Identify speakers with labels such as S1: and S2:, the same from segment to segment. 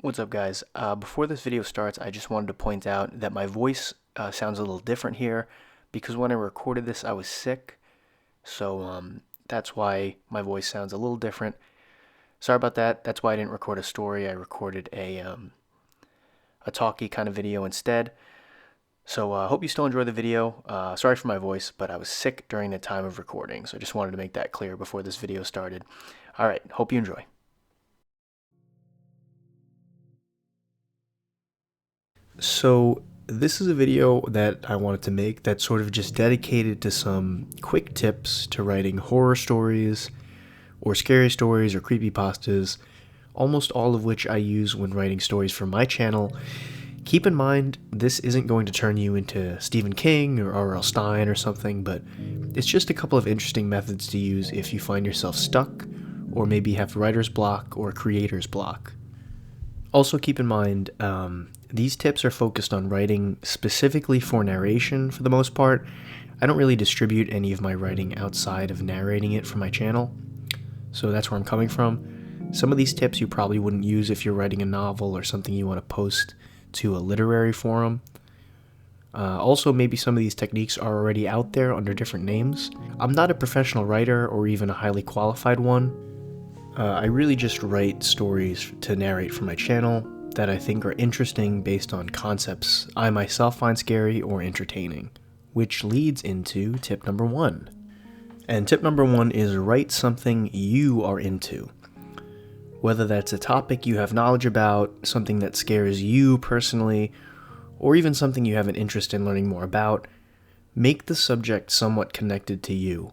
S1: What's up, guys? Before this video starts, I just wanted to point out that my voice sounds a little different here because when I recorded this, I was sick. So that's why my voice sounds a little different. Sorry about that. That's why I didn't record a story. I recorded a talkie kind of video instead. So I hope you still enjoy the video. Sorry for my voice, but I was sick during the time of recording. So I just wanted to make that clear before this video started. All right, hope you enjoy. So this is a video that I wanted to make that's sort of just dedicated to some quick tips to writing horror stories or scary stories or creepypastas, almost all of which I use when writing stories for my channel. Keep in mind, this isn't going to turn you into Stephen King or R.L. Stine or something, but it's just a couple of interesting methods to use if you find yourself stuck or maybe have writer's block or creator's block. Also keep in mind, these tips are focused on writing specifically for narration for the most part. I don't really distribute any of my writing outside of narrating it for my channel, so that's where I'm coming from. Some of these tips you probably wouldn't use if you're writing a novel or something you want to post to a literary forum. Also, maybe some of these techniques are already out there under different names. I'm not a professional writer or even a highly qualified one. I really just write stories to narrate for my channel that I think are interesting based on concepts I myself find scary or entertaining, which leads into tip number 1. And tip number 1 is write something you are into. Whether that's a topic you have knowledge about, something that scares you personally, or even something you have an interest in learning more about, make the subject somewhat connected to you.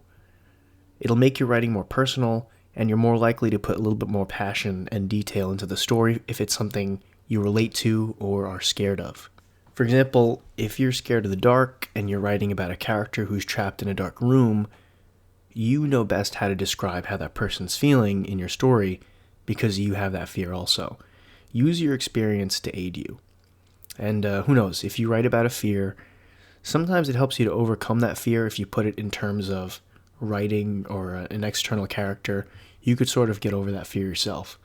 S1: It'll make your writing more personal, and you're more likely to put a little bit more passion and detail into the story if it's something you relate to or are scared of. For example, if you're scared of the dark and you're writing about a character who's trapped in a dark room, you know best how to describe how that person's feeling in your story because you have that fear also. Use your experience to aid you. And who knows, if you write about a fear, sometimes it helps you to overcome that fear if you put it in terms of writing or an external character. You could sort of get over that fear yourself.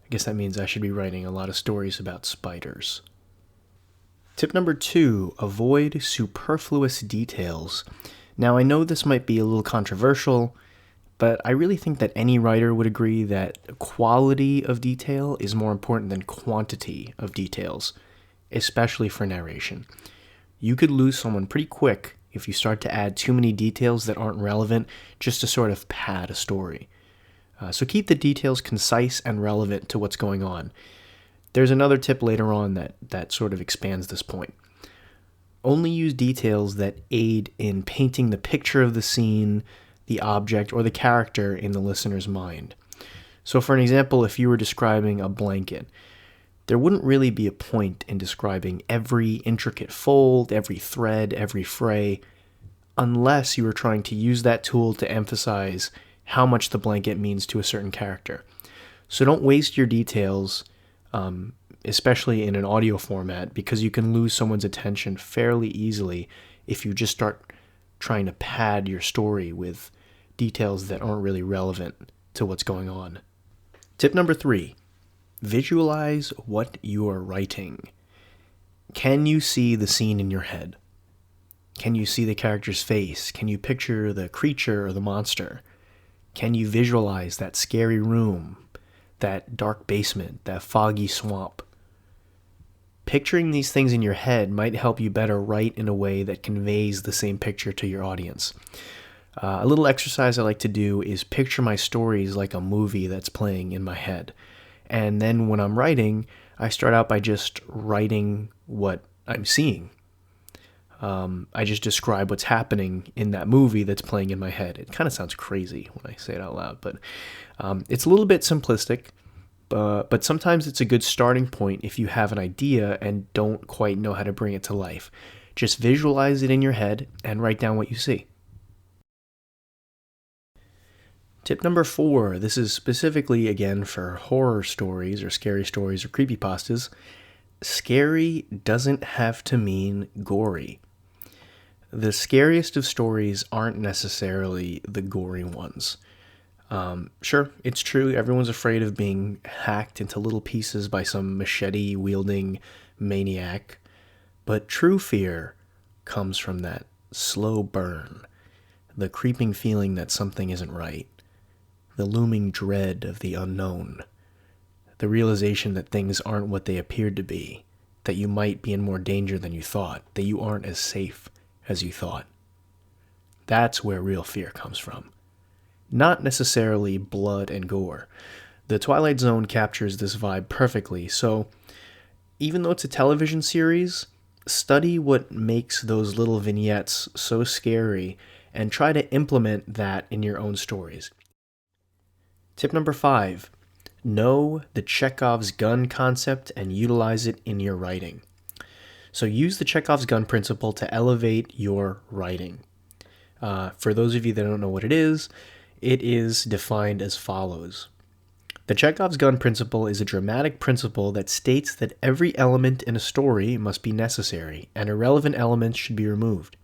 S1: I guess that means I should be writing a lot of stories about spiders. Tip number 2, avoid superfluous details. Now, I know this might be a little controversial, but I really think that any writer would agree that quality of detail is more important than quantity of details, especially for narration. You could lose someone pretty quick if you start to add too many details that aren't relevant just to sort of pad a story. So keep the details concise and relevant to what's going on. There's another tip later on that sort of expands this point. Only use details that aid in painting the picture of the scene, the object, or the character in the listener's mind. So for an example, if you were describing a blanket, there wouldn't really be a point in describing every intricate fold, every thread, every fray, unless you were trying to use that tool to emphasize how much the blanket means to a certain character. So don't waste your details, especially in an audio format, because you can lose someone's attention fairly easily if you just start trying to pad your story with details that aren't really relevant to what's going on. Tip number 3, visualize what you are writing. Can you see the scene in your head? Can you see the character's face? Can you picture the creature or the monster? Can you visualize that scary room, that dark basement, that foggy swamp? Picturing these things in your head might help you better write in a way that conveys the same picture to your audience. A little exercise I like to do is picture my stories like a movie that's playing in my head. And then when I'm writing, I start out by just writing what I'm seeing. I just describe what's happening in that movie that's playing in my head. It kind of sounds crazy when I say it out loud, but it's a little bit simplistic, but sometimes it's a good starting point if you have an idea and don't quite know how to bring it to life. Just visualize it in your head and write down what you see. Tip number 4, this is specifically, again, for horror stories or scary stories or creepypastas. Scary doesn't have to mean gory. The scariest of stories aren't necessarily the gory ones. Sure, it's true, everyone's afraid of being hacked into little pieces by some machete-wielding maniac, but true fear comes from that slow burn, the creeping feeling that something isn't right, the looming dread of the unknown, the realization that things aren't what they appeared to be, that you might be in more danger than you thought, that you aren't as safe as you thought. That's where real fear comes from. Not necessarily blood and gore. The Twilight Zone captures this vibe perfectly, so even though it's a television series, study what makes those little vignettes so scary and try to implement that in your own stories. Tip number 5, know the Chekhov's gun concept and utilize it in your writing. So use the Chekhov's gun principle to elevate your writing. For those of you that don't know what it is defined as follows. The Chekhov's gun principle is a dramatic principle that states that every element in a story must be necessary, and irrelevant elements should be removed.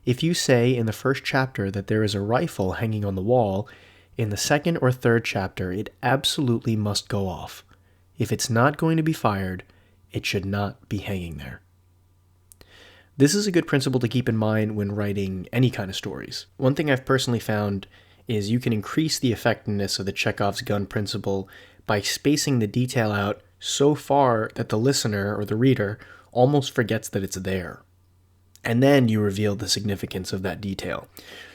S1: If you say in the first chapter that there is a rifle hanging on the wall, in the second or third chapter it absolutely must go off. If it's not going to be fired, it should not be hanging there. This is a good principle to keep in mind when writing any kind of stories. One thing I've personally found is you can increase the effectiveness of the Chekhov's gun principle by spacing the detail out so far that the listener or the reader almost forgets that it's there. And then you reveal the significance of that detail.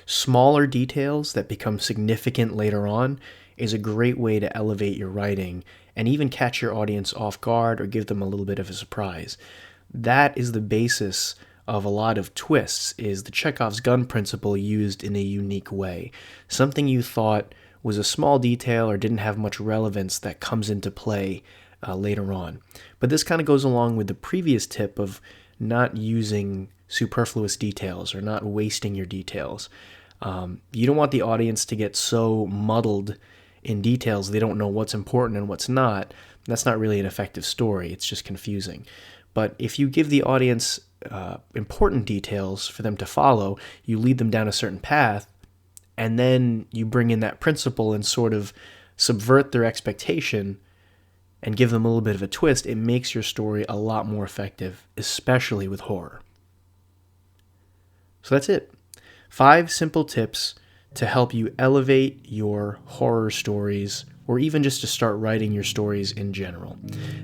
S1: Smaller details that become significant later on is a great way to elevate your writing and even catch your audience off guard or give them a little bit of a surprise. That is the basis of a lot of twists, is the Chekhov's gun principle used in a unique way. Something you thought was a small detail or didn't have much relevance that comes into play later on. But this kind of goes along with the previous tip of not using superfluous details or not wasting your details. You don't want the audience to get so muddled in details they don't know what's important and what's not. That's not really an effective story. It's just confusing. But if you give the audience important details for them to follow, you lead them down a certain path, and then you bring in that principle and sort of subvert their expectation and give them a little bit of a twist, it makes your story a lot more effective, especially with horror. So that's it. 5 simple tips to help you elevate your horror stories, or even just to start writing your stories in general.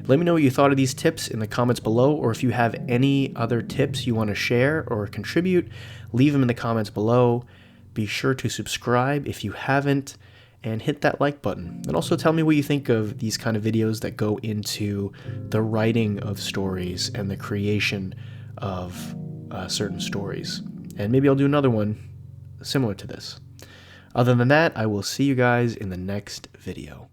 S1: Let me know what you thought of these tips in the comments below, or if you have any other tips you want to share or contribute, leave them in the comments below. Be sure to subscribe if you haven't, and hit that like button. And also tell me what you think of these kind of videos that go into the writing of stories and the creation of certain stories. And maybe I'll do another one similar to this. Other than that, I will see you guys in the next video.